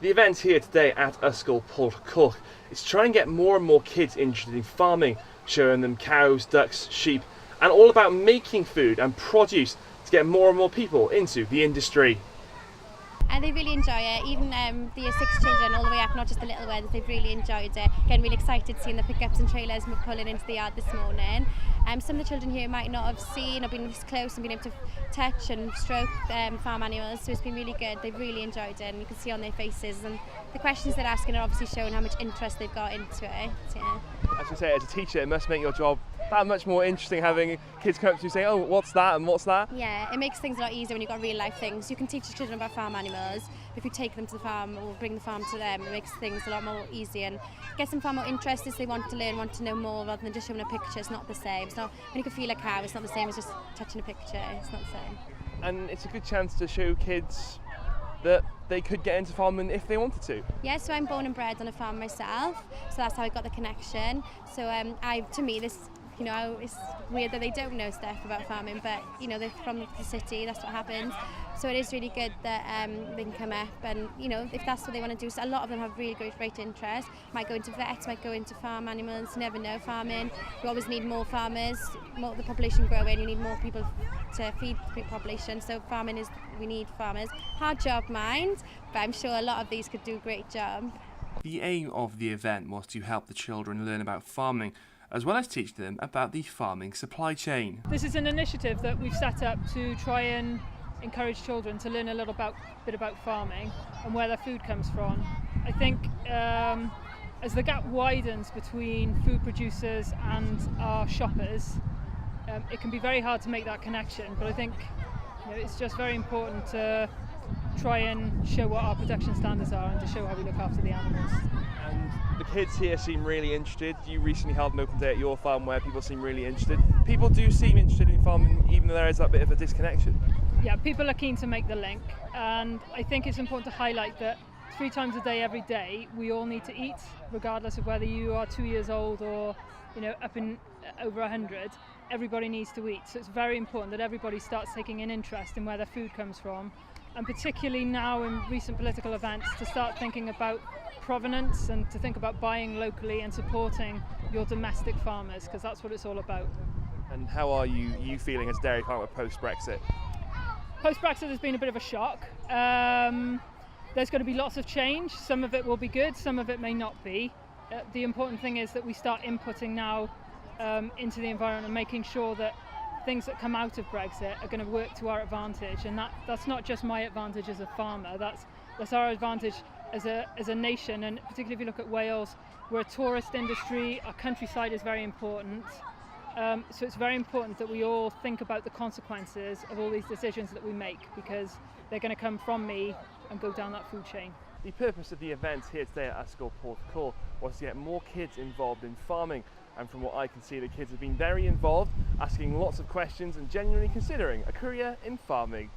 The event here today at Ysgol Port is trying to get more and more kids interested in farming, showing them cows, ducks, sheep, and all about making food and produce to get more and more people into the industry. And they really enjoy it, even the year 6 children all the way up, not just the little ones, they've really enjoyed it. Getting really excited seeing the pickups and trailers we're pulling into the yard this morning. Some of the children here might not have seen or been this close and been able to touch and stroke farm animals, so it's been really good. They've really enjoyed it, and you can see on their faces, and the questions they're asking are obviously showing how much interest they've got into it. Yeah. As you say, as a teacher, it must make your job that much more interesting, having kids come up to you saying, oh, what's that and what's that? Yeah, it makes things a lot easier when you've got real life things. You can teach your children about farm animals. If you take them to the farm or bring the farm to them, it makes things a lot more easy and gets them far more interested as they want to learn, want to know more, rather than just showing a picture. It's not the same. It's not, when you can feel a cow, it's not the same as just touching a picture. It's not the same. And it's a good chance to show kids that they could get into farming if they wanted to. Yeah, so I'm born and bred on a farm myself, so that's how I got the connection. So to me, this, you know, it's weird that they don't know stuff about farming, but you know, they're from the city, that's what happens. So it is really good that they can come up, and you know, if that's what they want to do. So a lot of them have really great interest. Might go into vets, might go into farm animals. You never know, farming. You always need more farmers. More the population growing, you need more people to feed the population. So farming is, we need farmers. Hard job, mind, but I'm sure a lot of these could do a great job. The aim of the event was to help the children learn about farming, as well as teach them about the farming supply chain. This is an initiative that we've set up to try and encourage children to learn a little bit about farming and where their food comes from. I think as the gap widens between food producers and our shoppers, it can be very hard to make that connection, but I think it's just very important to try and show what our production standards are and to show how we look after the animals. And the kids here seem really interested. You recently held an open day at your farm where people seem really interested. People do seem interested in farming, even though there is that bit of a disconnection. Yeah, people are keen to make the link, and I think it's important to highlight that 3 times a day, every day, we all need to eat, regardless of whether you are 2 years old or up in over 100. Everybody needs to eat, so it's very important that everybody starts taking an interest in where their food comes from, and particularly now in recent political events, to start thinking about provenance and to think about buying locally and supporting your domestic farmers, because that's what it's all about. And how are you feeling as a dairy farmer post-Brexit? Post-Brexit has been a bit of a shock. There's going to be lots of change. Some of it will be good, some of it may not be. The important thing is that we start inputting now into the environment and making sure that things that come out of Brexit are going to work to our advantage, and that's not just my advantage as a farmer, that's our advantage as a nation. And particularly if you look at Wales, we're a tourist industry, our countryside is very important, so it's very important that we all think about the consequences of all these decisions that we make, because they're going to come from me and go down that food chain. The purpose of the event here today at Ysgol Port was to get more kids involved in farming, and from what I can see, the kids have been very involved, asking lots of questions and genuinely considering a career in farming.